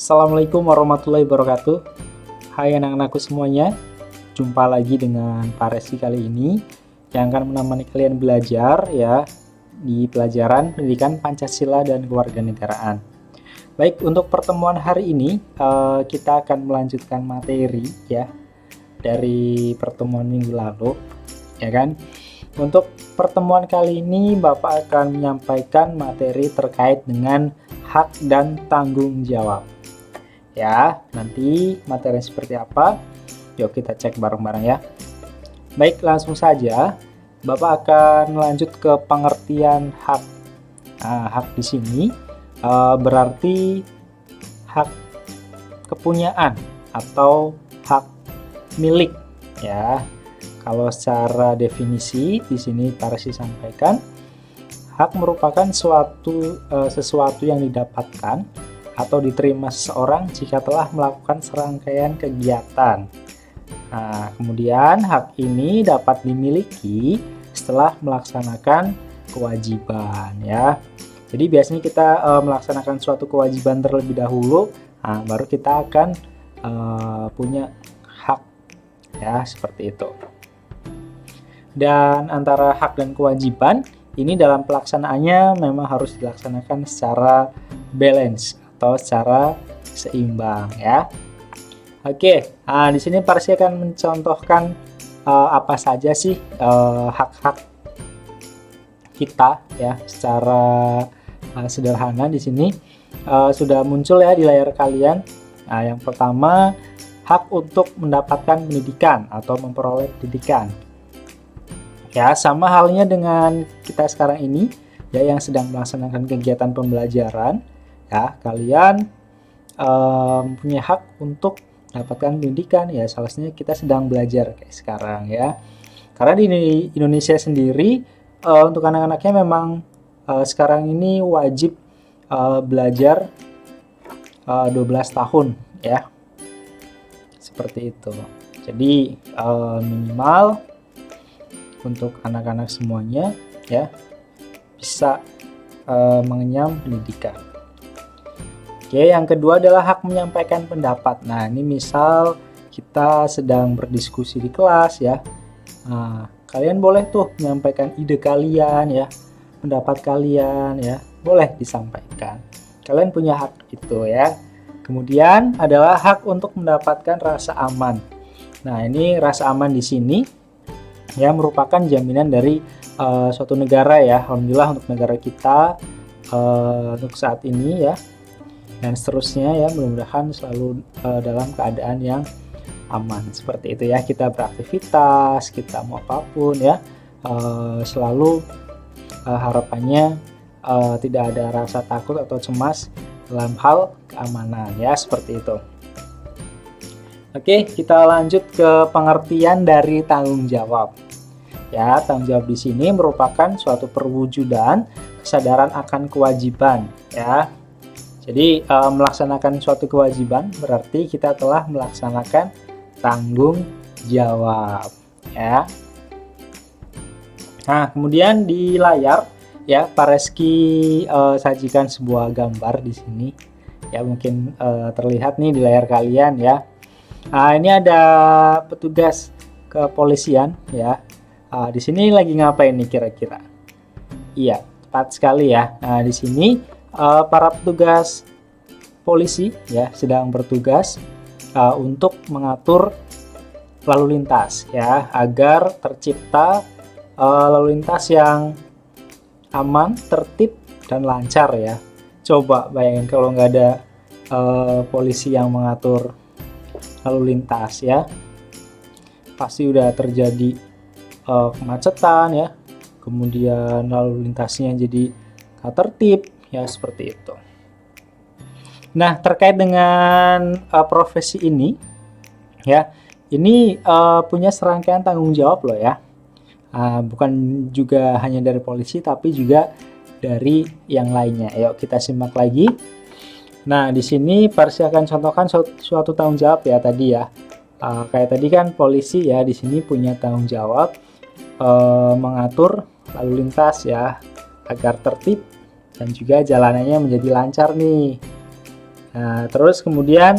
Assalamualaikum warahmatullahi wabarakatuh. Hai anak-anakku semuanya, jumpa lagi dengan Pak Resi kali ini yang akan menemani kalian belajar ya di pelajaran pendidikan Pancasila dan Kewarganegaraan. Baik, untuk pertemuan hari ini kita akan melanjutkan materi ya dari pertemuan minggu lalu, ya kan? Untuk pertemuan kali ini Bapak akan menyampaikan materi terkait dengan hak dan tanggung jawab. Ya, nanti materi seperti apa? Yuk kita cek bareng-bareng ya. Baik, langsung saja. Bapak akan lanjut ke pengertian hak. Nah, hak di sini berarti hak kepunyaan atau hak milik ya. Kalau secara definisi di sini Pak Resi sampaikan, hak merupakan sesuatu yang didapatkan atau diterima seseorang jika telah melakukan serangkaian kegiatan. Nah, kemudian hak ini dapat dimiliki setelah melaksanakan kewajiban ya. Jadi biasanya kita melaksanakan suatu kewajiban terlebih dahulu, nah, baru kita akan punya hak ya, seperti itu. Dan antara hak dan kewajiban ini dalam pelaksanaannya memang harus dilaksanakan secara balance atau secara seimbang ya. Oke, nah di sini Pak Resi akan mencontohkan apa saja sih hak-hak kita ya secara sederhana. Di sini sudah muncul ya di layar kalian. Nah, yang pertama, hak untuk mendapatkan pendidikan atau memperoleh pendidikan. Ya, sama halnya dengan kita sekarang ini ya yang sedang melaksanakan kegiatan pembelajaran ya, kalian punya hak untuk mendapatkan pendidikan ya, salah satunya kita sedang belajar kayak sekarang ya. Karena di Indonesia sendiri untuk anak-anaknya memang sekarang ini wajib belajar 12 tahun ya. Seperti itu. Jadi minimal untuk anak-anak semuanya ya bisa mengenyam pendidikan. Oke, yang kedua adalah hak menyampaikan pendapat. Nah, ini misal kita sedang berdiskusi di kelas ya. Nah, kalian boleh tuh menyampaikan ide kalian ya, pendapat kalian ya, boleh disampaikan. Kalian punya hak itu ya. Kemudian adalah hak untuk mendapatkan rasa aman. Nah, ini rasa aman di sini ya merupakan jaminan dari suatu negara ya. Alhamdulillah untuk negara kita untuk saat ini ya, dan seterusnya ya, mudah-mudahan selalu dalam keadaan yang aman. Seperti itu ya, kita beraktivitas, kita mau apapun ya, selalu harapannya tidak ada rasa takut atau cemas dalam hal keamanan ya, seperti itu. Oke, kita lanjut ke pengertian dari tanggung jawab. Ya, tanggung jawab di sini merupakan suatu perwujudan kesadaran akan kewajiban ya. Jadi melaksanakan suatu kewajiban berarti kita telah melaksanakan tanggung jawab ya. Nah, kemudian di layar ya Pak Reski sajikan sebuah gambar di sini ya, mungkin terlihat nih di layar kalian ya. Nah, ini ada petugas kepolisian ya. Di sini lagi ngapain nih kira-kira? Iya, tepat sekali ya. Nah, di sini para petugas polisi ya sedang bertugas untuk mengatur lalu lintas ya, agar tercipta lalu lintas yang aman, tertib dan lancar ya. Coba bayangin kalau nggak ada polisi yang mengatur lalu lintas ya, pasti udah terjadi kemacetan ya, kemudian lalu lintasnya jadi gak tertib ya, seperti itu. Nah, terkait dengan profesi ini ya, ini punya serangkaian tanggung jawab loh ya. Bukan juga hanya dari polisi tapi juga dari yang lainnya. Yuk kita simak lagi. Nah, di sini Pak Resi akan contohkan suatu tanggung jawab ya tadi ya. Kayak tadi kan polisi ya, di sini punya tanggung jawab mengatur lalu lintas ya agar tertib dan juga jalanannya menjadi lancar nih. Nah, terus kemudian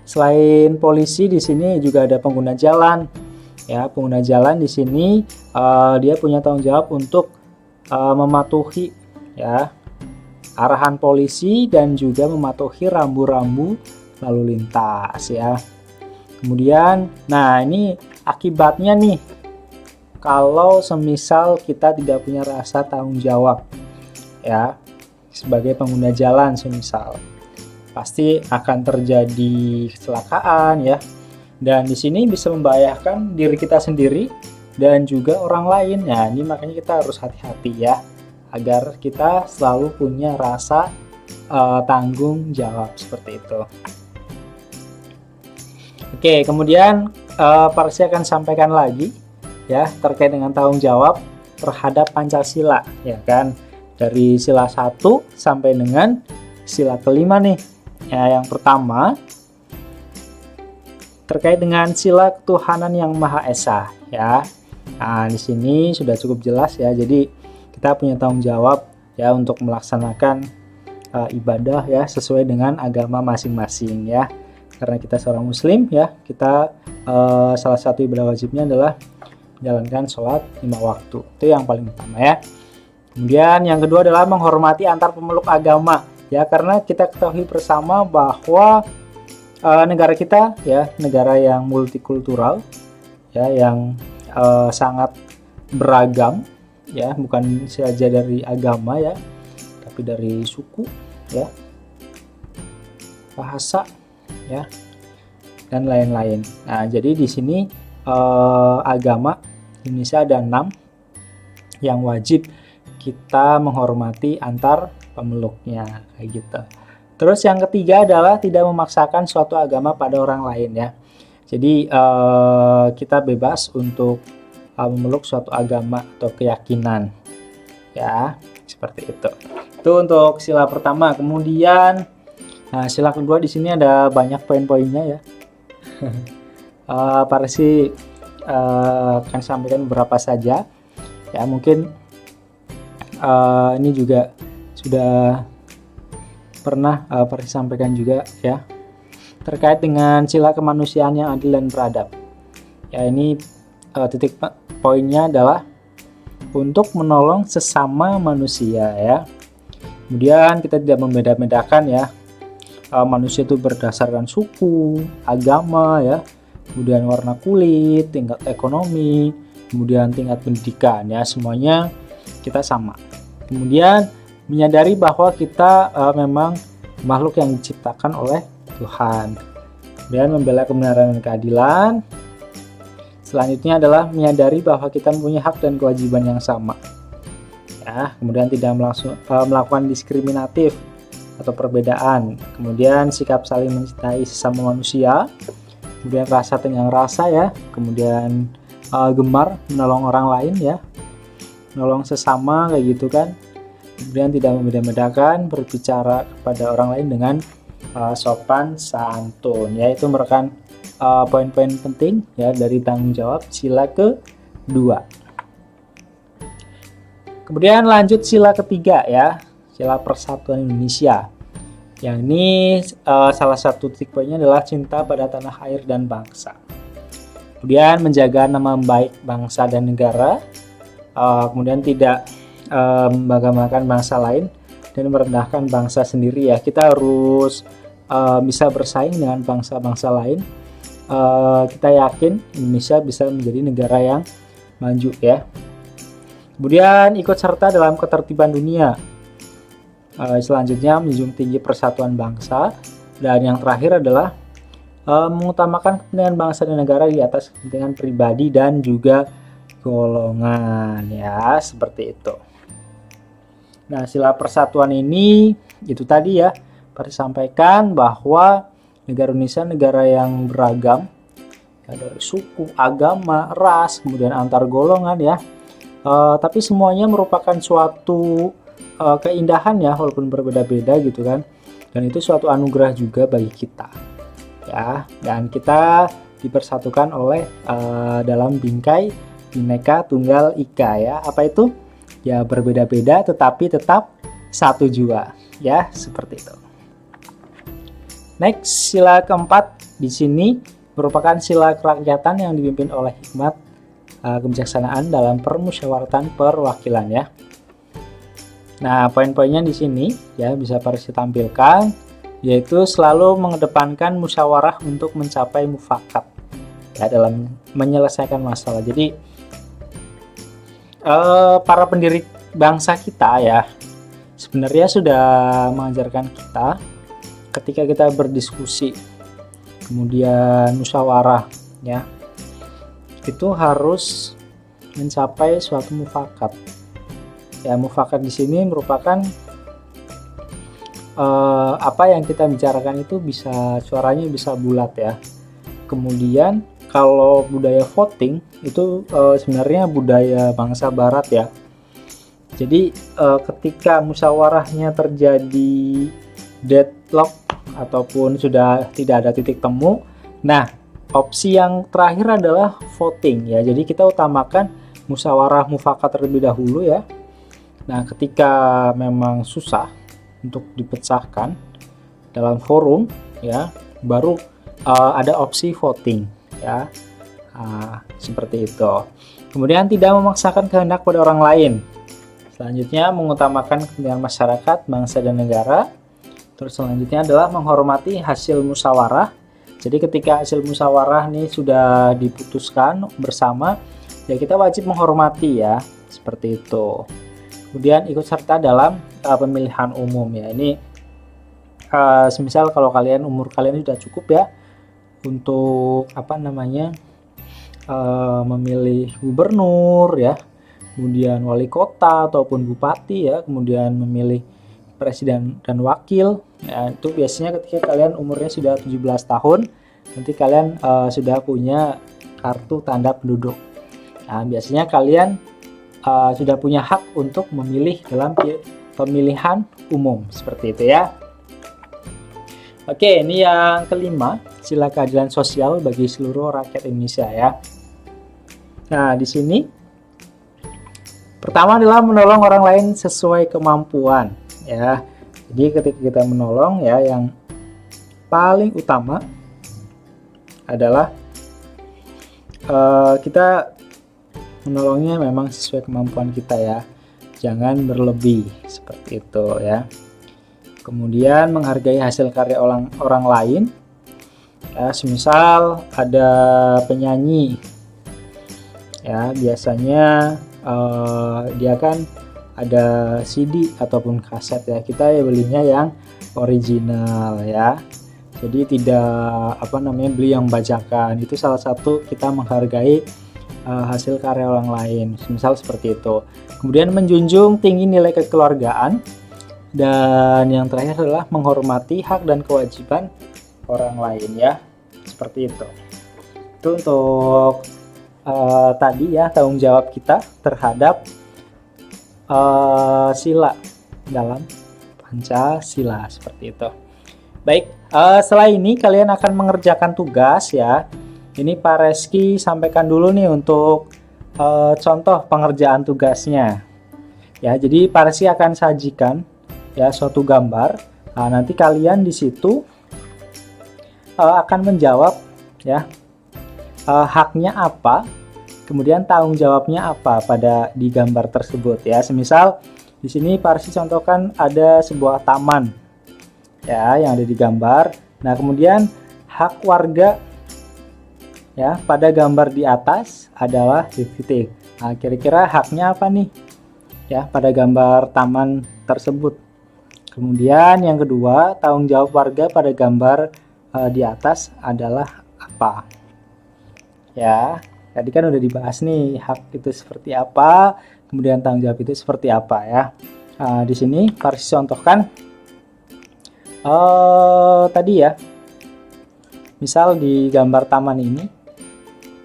selain polisi di sini juga ada pengguna jalan. Ya, pengguna jalan di sini dia punya tanggung jawab untuk mematuhi ya arahan polisi dan juga mematuhi rambu-rambu lalu lintas ya. Kemudian, nah ini akibatnya nih, kalau semisal kita tidak punya rasa tanggung jawab ya sebagai pengguna jalan, semisal pasti akan terjadi kecelakaan ya, dan di sini bisa membahayakan diri kita sendiri dan juga orang lain. Nah, ini makanya kita harus hati-hati ya, agar kita selalu punya rasa tanggung jawab seperti itu. Oke, kemudian Parsi akan sampaikan lagi ya terkait dengan tanggung jawab terhadap Pancasila ya kan, dari sila 1 sampai dengan sila kelima nih. Ya, yang pertama terkait dengan sila ketuhanan yang Maha Esa ya. Nah, di sini sudah cukup jelas ya. Jadi kita punya tanggung jawab ya untuk melaksanakan ibadah ya sesuai dengan agama masing-masing ya. Karena kita seorang muslim ya, kita salah satu ibadah wajibnya adalah menjalankan sholat 5 waktu. Itu yang paling utama ya. Kemudian yang kedua adalah menghormati antar pemeluk agama ya, karena kita ketahui bersama bahwa negara kita ya negara yang multikultural ya, yang sangat beragam ya, bukan saja dari agama ya, tapi dari suku ya, bahasa ya, dan lain-lain. Nah, jadi di sini agama Indonesia ada 6 yang wajib kita menghormati antar pemeluknya kayak gitu. Terus yang ketiga adalah tidak memaksakan suatu agama pada orang lain ya. Jadi kita bebas untuk memeluk suatu agama atau keyakinan ya, seperti itu. Itu untuk sila pertama. Kemudian sila kedua di sini ada banyak poin-poinnya ya. Parsi akan sampaikan beberapa saja ya, mungkin ini juga sudah pernah Parsi sampaikan juga ya, terkait dengan sila kemanusiaan yang adil dan beradab ya. Ini titik poinnya adalah untuk menolong sesama manusia ya. Kemudian kita tidak membeda-bedakan ya, manusia itu berdasarkan suku, agama ya, kemudian warna kulit, tingkat ekonomi, kemudian tingkat pendidikan ya, semuanya kita sama. Kemudian menyadari bahwa kita memang makhluk yang diciptakan oleh Tuhan, dan membela kebenaran dan keadilan. Selanjutnya adalah menyadari bahwa kita mempunyai hak dan kewajiban yang sama ya, kemudian tidak melakukan diskriminatif atau perbedaan, kemudian sikap saling mencintai sesama manusia, kemudian rasa tenggang rasa ya, kemudian gemar menolong orang lain ya, menolong sesama kayak gitu kan, kemudian tidak membeda-bedakan, berbicara kepada orang lain dengan sopan santun ya. Itu merupakan poin-poin penting ya dari tanggung jawab sila kedua. Kemudian lanjut sila ketiga ya, sila Persatuan Indonesia. Yang ini salah satu titik poinnya adalah cinta pada tanah air dan bangsa. Kemudian menjaga nama baik bangsa dan negara. Kemudian tidak membanggakan bangsa lain dan merendahkan bangsa sendiri ya. Kita harus bisa bersaing dengan bangsa-bangsa lain. Kita yakin Indonesia bisa menjadi negara yang maju ya. Kemudian ikut serta dalam ketertiban dunia. Selanjutnya menjunjung tinggi persatuan bangsa, dan yang terakhir adalah mengutamakan kepentingan bangsa dan negara di atas kepentingan pribadi dan juga golongan ya, seperti itu. Nah, sila persatuan ini itu tadi ya, disampaikan bahwa negara Indonesia negara yang beragam ya, dari suku, agama, ras, kemudian antar golongan ya. Tapi semuanya merupakan suatu keindahan ya, walaupun berbeda-beda gitu kan, dan itu suatu anugerah juga bagi kita ya, dan kita dipersatukan oleh dalam bingkai Bhinneka Tunggal Ika ya. Apa itu? Ya berbeda-beda tetapi tetap satu jua ya, seperti itu. Next, sila keempat di sini merupakan sila kerakyatan yang dipimpin oleh hikmat kebijaksanaan dalam permusyawaratan perwakilan ya. Nah, poin-poinnya di sini ya bisa Parsi tampilkan, yaitu selalu mengedepankan musyawarah untuk mencapai mufakat ya dalam menyelesaikan masalah. Jadi para pendiri bangsa kita ya sebenarnya sudah mengajarkan kita ketika kita berdiskusi kemudian musyawarah ya itu harus mencapai suatu mufakat ya. Mufakat di sini merupakan apa yang kita bicarakan itu bisa suaranya bisa bulat ya. Kemudian kalau budaya voting itu sebenarnya budaya bangsa barat ya. Jadi ketika musyawarahnya terjadi deadlock ataupun sudah tidak ada titik temu, nah opsi yang terakhir adalah voting ya. Jadi kita utamakan musyawarah mufakat terlebih dahulu ya. Nah ketika memang susah untuk dipecahkan dalam forum ya, baru ada opsi voting ya. Seperti itu. Kemudian tidak memaksakan kehendak pada orang lain. Selanjutnya mengutamakan kepentingan masyarakat, bangsa dan negara. Terus selanjutnya adalah menghormati hasil musyawarah. Jadi ketika hasil musyawarah ini sudah diputuskan bersama, ya kita wajib menghormati ya, seperti itu. Kemudian ikut serta dalam pemilihan umum ya. Ini semisal kalau kalian umur kalian sudah cukup ya untuk memilih gubernur ya, kemudian wali kota ataupun bupati ya, kemudian memilih presiden dan wakil ya, itu biasanya ketika kalian umurnya sudah 17 tahun nanti kalian sudah punya kartu tanda penduduk. Nah biasanya kalian sudah punya hak untuk memilih dalam pemilihan umum seperti itu ya. Oke, ini yang kelima, sila keadilan sosial bagi seluruh rakyat Indonesia ya. Nah di sini pertama adalah menolong orang lain sesuai kemampuan ya. Jadi ketika kita menolong ya, yang paling utama adalah kita menolongnya memang sesuai kemampuan kita ya, jangan berlebih seperti itu ya. Kemudian menghargai hasil karya orang lain ya, semisal ada penyanyi ya, biasanya dia kan ada CD ataupun kaset ya, kita ya belinya yang original ya. Jadi tidak beli yang bajakan. Itu salah satu kita menghargai hasil karya orang lain, misal seperti itu. Kemudian menjunjung tinggi nilai kekeluargaan, dan yang terakhir adalah menghormati hak dan kewajiban orang lain ya, seperti itu. Itu untuk tadi ya tanggung jawab kita terhadap sila dalam Pancasila seperti itu. Baik, setelah ini kalian akan mengerjakan tugas ya. Ini Pak Reski sampaikan dulu nih untuk contoh pengerjaan tugasnya. Ya, jadi Pak Reski akan sajikan ya suatu gambar. Nah, nanti kalian di situ akan menjawab ya haknya apa, kemudian tanggung jawabnya apa di gambar tersebut ya. Semisal di sini Pak Reski contohkan ada sebuah taman ya yang ada di gambar. Nah kemudian hak warga ya pada gambar di atas adalah titik. Nah kira-kira haknya apa nih ya pada gambar taman tersebut. Kemudian yang kedua, tanggung jawab warga pada gambar di atas adalah apa ya. Tadi kan udah dibahas nih hak itu seperti apa, kemudian tanggung jawab itu seperti apa ya. Di sini Pak Reski contohkan tadi ya, misal di gambar taman ini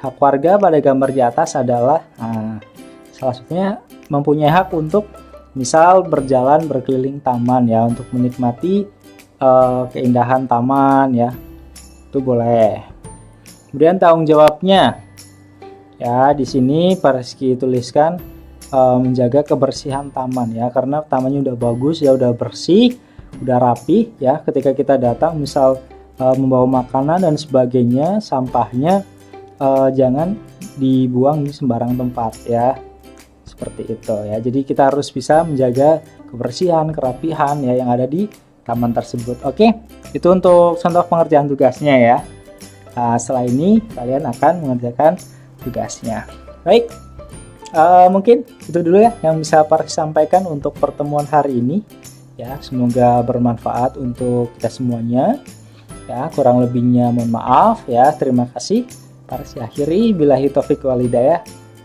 hak warga pada gambar di atas adalah salah satunya mempunyai hak untuk misal berjalan berkeliling taman ya, untuk menikmati keindahan taman ya, itu boleh. Kemudian tanggung jawabnya ya, di sini Pak Reski tuliskan menjaga kebersihan taman ya, karena tamannya udah bagus ya, udah bersih, udah rapi ya. Ketika kita datang misal membawa makanan dan sebagainya, sampahnya jangan dibuang di sembarang tempat ya, seperti itu ya. Jadi kita harus bisa menjaga kebersihan, kerapihan ya yang ada di taman tersebut. Oke, itu untuk contoh pengerjaan tugasnya ya. Nah, setelah ini kalian akan mengerjakan tugasnya. Baik, mungkin itu dulu ya yang bisa Paris sampaikan untuk pertemuan hari ini ya. Semoga bermanfaat untuk kita semuanya ya. Kurang lebihnya mohon maaf ya. Terima kasih. Paris akhiri, billahi taufiq wal hidayah.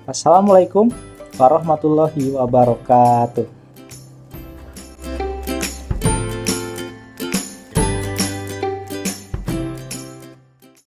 Wassalamualaikum warahmatullahi wabarakatuh.